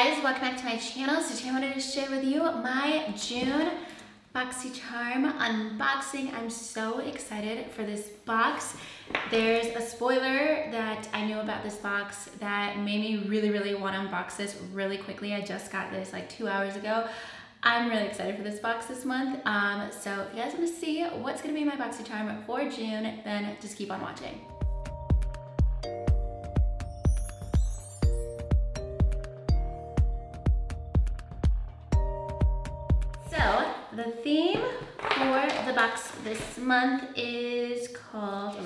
guys, welcome back to my channel. So today I wanted to share with you my June Boxycharm unboxing. I'm so excited for this box. There's a spoiler that I knew about this box that made me really want to unbox this really quickly. I just got this like 2 hours ago. I'm really excited for this box this month. So if you guys want to see what's going to be my Boxycharm for June, then just keep on watching. So the theme for the box this month is called,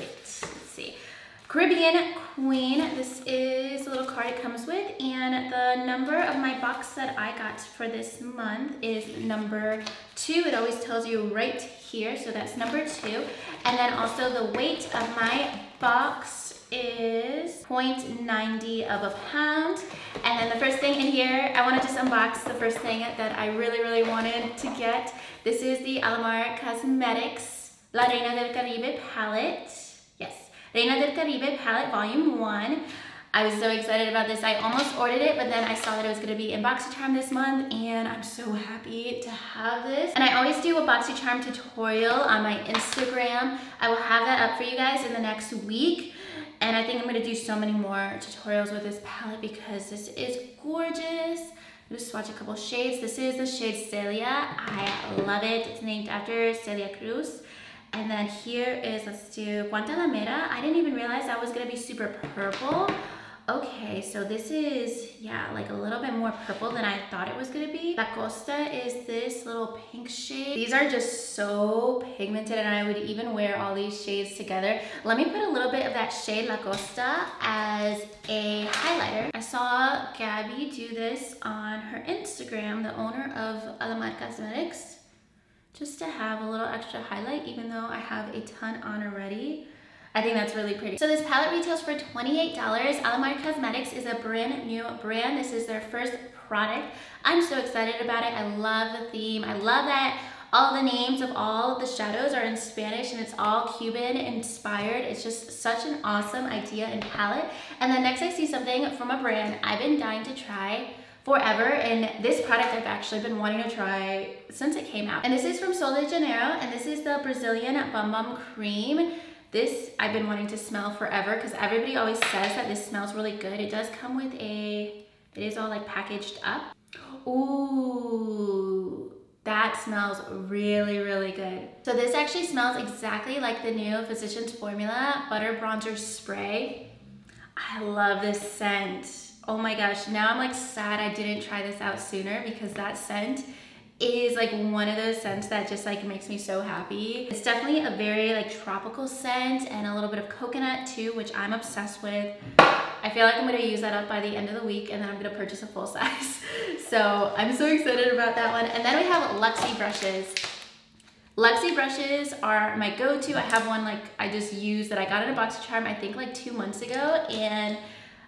Caribbean Queen. This is the little card it comes with, and the number of my box that I got for this month is number 2. It always tells you right here, so that's number 2. And then also the weight of my box is 0.90 of a pound. And then the first thing in here, I want to just unbox the first thing that I really wanted to get. This is the Alamar Cosmetics La Reina del Caribe palette. Yes, Reina del Caribe palette volume 1. I was so excited about this. I almost ordered it, but then I saw that it was going to be in Boxycharm this month, and I'm so happy to have this. And I always do a Boxycharm tutorial on my Instagram. I will have that up for you guys in the next week. And I think I'm going to do so many more tutorials with this palette because this is gorgeous. I'll just swatch a couple shades. This is the shade Celia. I love it. It's named after Celia Cruz. And then here is, let's do Guantanamera. I didn't even realize that was going to be super purple. Okay, so this is, yeah, like a little bit more purple than I thought it was going to be. La Costa is this little pink shade. These are just so pigmented, and I would even wear all these shades together. Let me put a little bit of that shade La Costa as a highlighter. I saw Gabby do this on her Instagram, the owner of Alamar Cosmetics, just to have a little extra highlight, even though I have a ton on already. I think that's really pretty. So this palette retails for $28. Alamar Cosmetics is a brand new brand. This is their first product. I'm so excited about it. I love the theme. I love that all the names of all of the shadows are in Spanish, and it's all Cuban inspired. It's just such an awesome idea and palette. And then next I see something from a brand I've been dying to try forever, and this product I've actually been wanting to try since it came out. And this is from Sol de Janeiro, and this is the Brazilian Bum Bum Cream. This I've been wanting to smell forever because everybody always says that this smells really good. It does come with it is all like packaged up. Ooh, that smells really good. So this actually smells exactly like the new Physicians Formula Butter Bronzer Spray. I love this scent. Oh my gosh, now I'm like sad I didn't try this out sooner because that scent is like one of those scents that just like makes me so happy. It's definitely a very like tropical scent and a little bit of coconut too, which I'm obsessed with. I feel like I'm gonna use that up by the end of the week, and then I'm gonna purchase a full size. So I'm so excited about that one. And then we have Luxie brushes. Luxie brushes are my go-to. I have one like I just used that I got in a Boxycharm I think like 2 months ago, and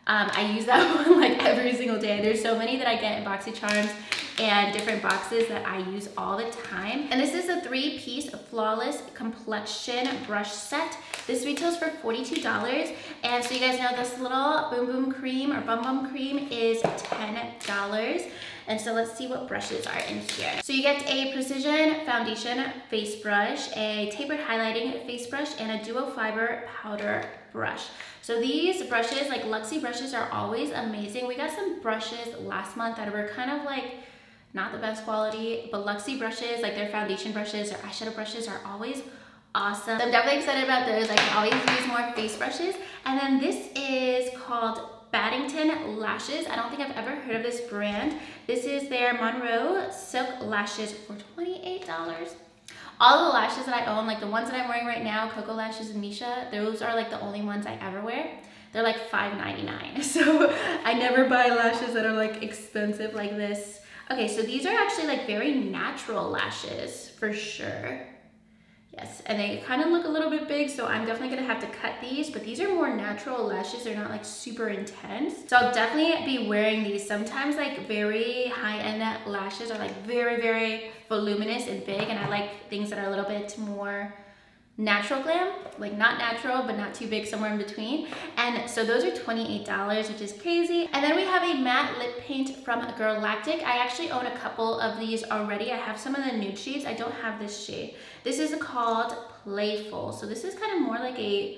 I use that one like every single day. There's so many that I get in Boxycharms and different boxes that I use all the time. And this is a 3-piece Flawless Complexion brush set. This retails for $42. And so you guys know this little Boom Boom Cream or Bum Bum Cream is $10. And so let's see what brushes are in here. So you get a Precision Foundation face brush, a tapered highlighting face brush, and a duo fiber powder brush. So these brushes, like Luxie brushes, are always amazing. We got some brushes last month that were kind of like not the best quality, but Luxie brushes, like their foundation brushes or eyeshadow brushes, are always awesome. So I'm definitely excited about those. I can always use more face brushes. And then this is called Baddington Lashes. I don't think I've ever heard of this brand. This is their Monroe Silk Lashes for $28. All the lashes that I own, like the ones that I'm wearing right now, Cocoa Lashes and Misha, those are like the only ones I ever wear. They're like $5.99. So I never buy lashes that are like expensive like this. Okay, so these are actually like very natural lashes for sure. Yes, and they kind of look a little bit big, so I'm definitely gonna have to cut these, but these are more natural lashes. They're not like super intense. So I'll definitely be wearing these. Sometimes like very high-end lashes are like very voluminous and big, and I like things that are a little bit more natural glam, like not natural, but not too big, somewhere in between. And so those are $28, which is crazy. And then we have a matte lip paint from Galactic. I actually own a couple of these already. I have some of the nude shades. I don't have this shade. This is called Playful. So this is kind of more like a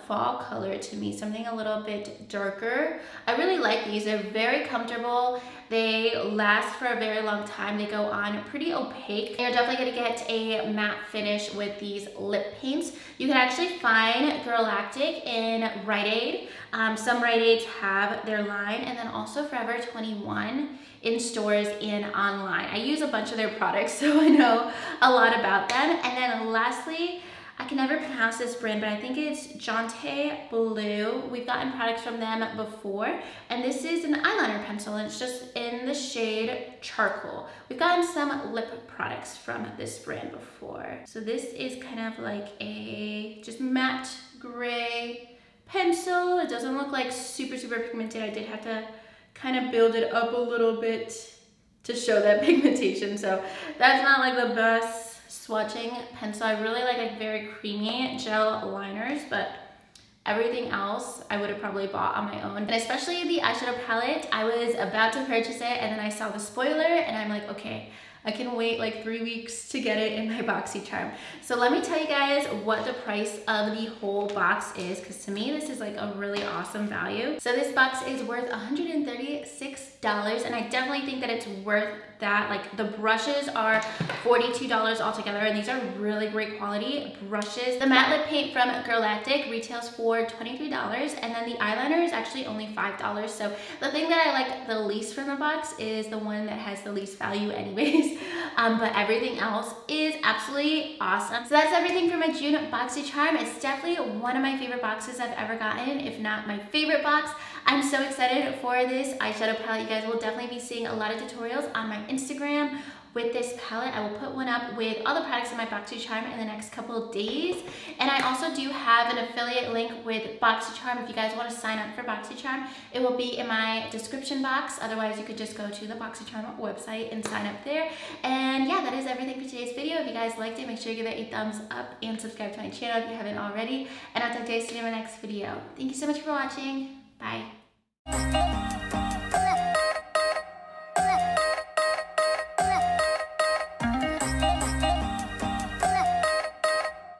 fall color to me, something a little bit darker. I really like these. They're very comfortable. They last for a very long time. They go on pretty opaque. You're definitely gonna get a matte finish with these lip paints. You can actually find Galactic in Rite Aid. Some Rite Aids have their line, and then also Forever 21 in stores and online. I use a bunch of their products, so I know a lot about them. And then lastly, I can never pronounce this brand, but I think it's Jonte Blue. We've gotten products from them before, and this is an eyeliner pencil, and it's just in the shade Charcoal. We've gotten some lip products from this brand before. So this is kind of like a just matte gray pencil. It doesn't look like super pigmented. I did have to kind of build it up a little bit to show that pigmentation, so that's not like the best swatching pencil. I really like very creamy gel liners, but everything else I would have probably bought on my own. And especially the eyeshadow palette, I was about to purchase it and then I saw the spoiler and I'm like, okay, I can wait like 3 weeks to get it in my Boxycharm. So let me tell you guys what the price of the whole box is, because to me this is like a really awesome value. So this box is worth $136, and I definitely think that it's worth that. Like the brushes are $42 altogether, and these are really great quality brushes. The matte lip paint from Galactic retails for $23, and then the eyeliner is actually only $5. So the thing that I like the least from the box is the one that has the least value anyways. But everything else is absolutely awesome. So that's everything for my June Boxycharm. It's definitely one of my favorite boxes I've ever gotten, if not my favorite box. I'm so excited for this eyeshadow palette. You guys will definitely be seeing a lot of tutorials on my Instagram with this palette. I will put one up with all the products in my Boxycharm in the next couple of days. And I also do have an affiliate link with Boxycharm. If you guys want to sign up for Boxycharm, it will be in my description box. Otherwise, you could just go to the Boxycharm website and sign up there. And yeah, that is everything for today's video. If you guys liked it, make sure you give it a thumbs up and subscribe to my channel if you haven't already. And I'll talk to you guys soon in my next video. Thank you so much for watching. Bye.